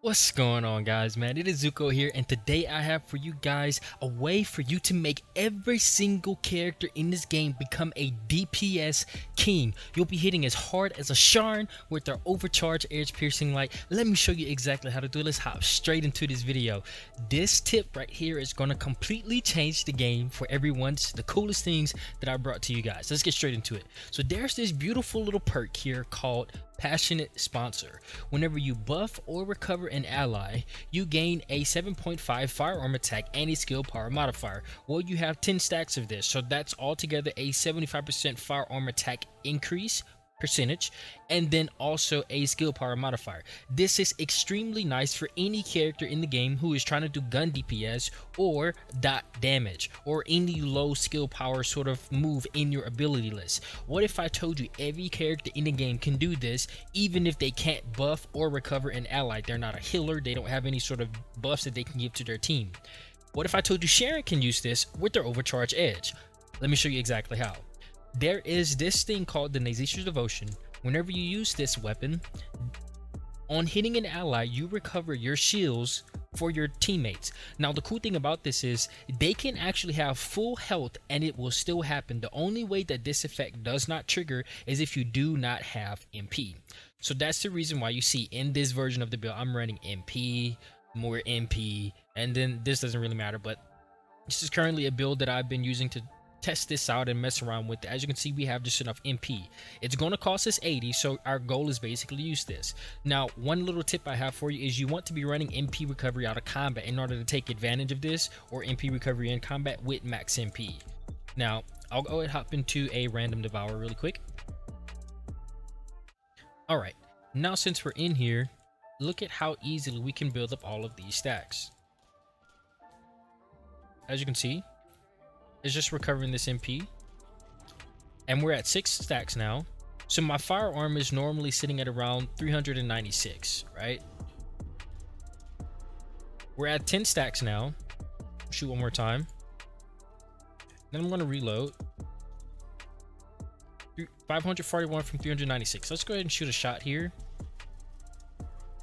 What's going on, guys, man? It is Zuko here, and today I have for you guys a way for you to make every single character in this game become a DPS king. You'll be hitting as hard as a Sharn with their overcharged edge piercing light. Let me show you exactly how to do it. Let's hop straight into this video. This tip right here is going to completely change the game for everyone. It's the coolest things that I brought to you guys. Let's get straight into it. So there's this beautiful little perk here called Passionate Sponsor. Whenever you buff or recover an ally, you gain a 7.5 firearm attack and a skill power modifier. Well, you have 10 stacks of this, so that's altogether a 75% firearm attack increase percentage, and then also a skill power modifier. This is extremely nice for any character in the game who is trying to do gun DPS or dot damage or any low skill power sort of move in your ability list. What if I told you every character in the game can do this even if they can't buff or recover an ally? They're not a healer, they don't have any sort of buffs that they can give to their team. What if I told you Sharon can use this with their overcharge edge? Let me show you exactly how. There is this thing called the Nazisha's Devotion. Whenever you use this weapon, on hitting an ally, you recover your shields for your teammates. Now, the cool thing about this is they can actually have full health and it will still happen. The only way that this effect does not trigger is if you do not have MP. So that's the reason why you see in this version of the build, I'm running MP, more MP, and then this doesn't really matter, but this is currently a build that I've been using to test this out and mess around with it. As you can see, we have just enough MP. It's going to cost us 80, so our goal is basically use this. Now, one little tip I have for you is you want to be running MP recovery out of combat in order to take advantage of this, or MP recovery in combat with max MP. Now, I'll go ahead and hop into a random devour really quick. All right, now since we're in here, look at how easily we can build up all of these stacks. As you can see, it's just recovering this MP, and we're at 6 stacks now. So my firearm is normally sitting at around 396, right? We're at 10 stacks now. Shoot one more time, then I'm going to reload. 541 from 396. Let's go ahead and shoot a shot here.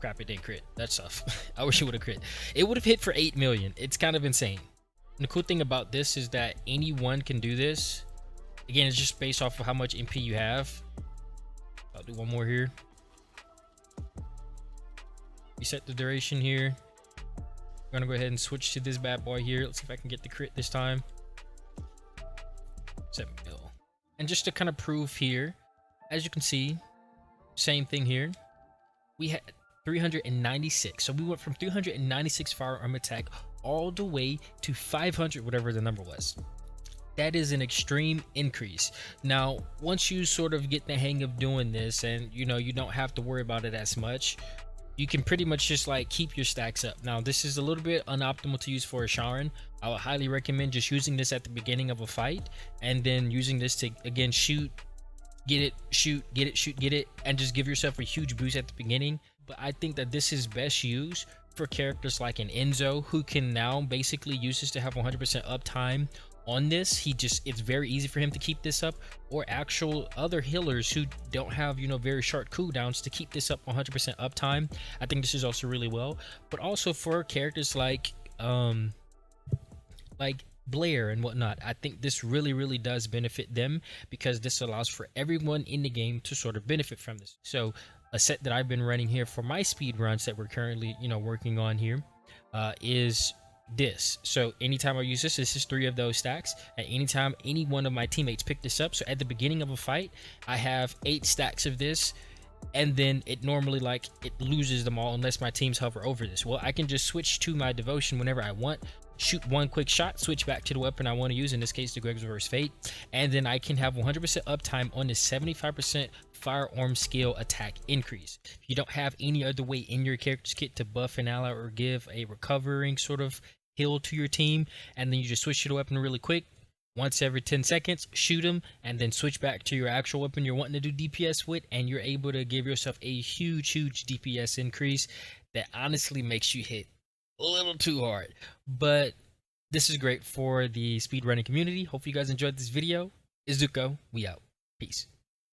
Crap, it didn't crit. That's tough. I wish it would have crit. It would have hit for 8 million. It's kind of insane. And the cool thing about this is that anyone can do this. Again, it's just based off of how much MP you have. I'll do one more here. Reset the duration here. I'm gonna go ahead and switch to this bad boy here. Let's see if I can get the crit this time. 7 mil. And just to kind of prove here, as you can see, same thing here. We had 396. So we went from 396 firearm attack all the way to 500, whatever the number was. That is an extreme increase. Now, once you sort of get the hang of doing this and you don't have to worry about it as much, you can pretty much just like keep your stacks up. Now, this is a little bit unoptimal to use for a Sharon. I would highly recommend just using this at the beginning of a fight and then using this to again shoot, get it, shoot, get it, shoot, get it, and just give yourself a huge boost at the beginning. But I think that this is best used for characters like an Enzo, who can now basically use this to have 100% uptime on this. It's very easy for him to keep this up, or actual other healers who don't have very short cooldowns to keep this up 100% uptime. I think this is also really well. But also for characters like Blair and whatnot, I think this really does benefit them, because this allows for everyone in the game to sort of benefit from this. So a set that I've been running here for my speed runs that we're currently working on here is this. So anytime I use this is 3 of those stacks. At any time any one of my teammates pick this up, so at the beginning of a fight I have 8 stacks of this, and then it normally it loses them all unless my teams hover over this. Well, I can just switch to my devotion whenever I want, shoot one quick shot, switch back to the weapon I want to use, in this case the Greg's Reverse Fate, and then I can have 100% uptime on this 75% firearm skill attack increase. If you don't have any other way in your character's kit to buff an ally or give a recovering sort of heal to your team, and then you just switch to the weapon really quick, once every 10 seconds, shoot them, and then switch back to your actual weapon you're wanting to do DPS with, and you're able to give yourself a huge DPS increase that honestly makes you hit a little too hard. But this is great for the speedrunning community. Hope you guys enjoyed this video. Izuko, we out. Peace.